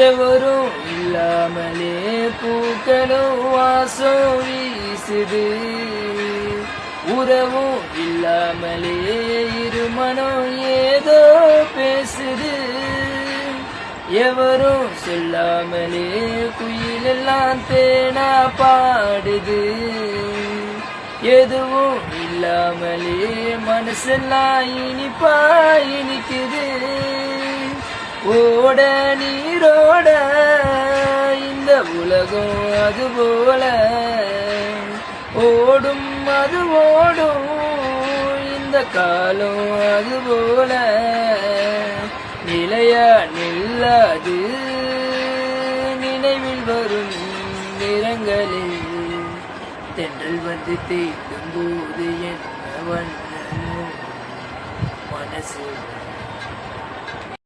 எவரும் இல்லாமலே பூக்களும் வாசம் வீசுது. உறவும் இல்லாமலே இருமனம் ஏதோ பேசுது. எவரும் சொல்லாமலே குயிலெல்லாம் தேனா பாடுது. எதுவும் இல்லாமலே மனசெல்லாம் இனிப்பா இனிக்குது. ஓட நீரோட இந்த உலகம் அதுபோல ஓடும், அது ஓடும் இந்த காலம் அதுபோல நிலையா நில்லாது நினைவில் வரும் நிறங்களில் தென்றல் வந்து தேடும் போது என்ன வண்ணமோ மனசு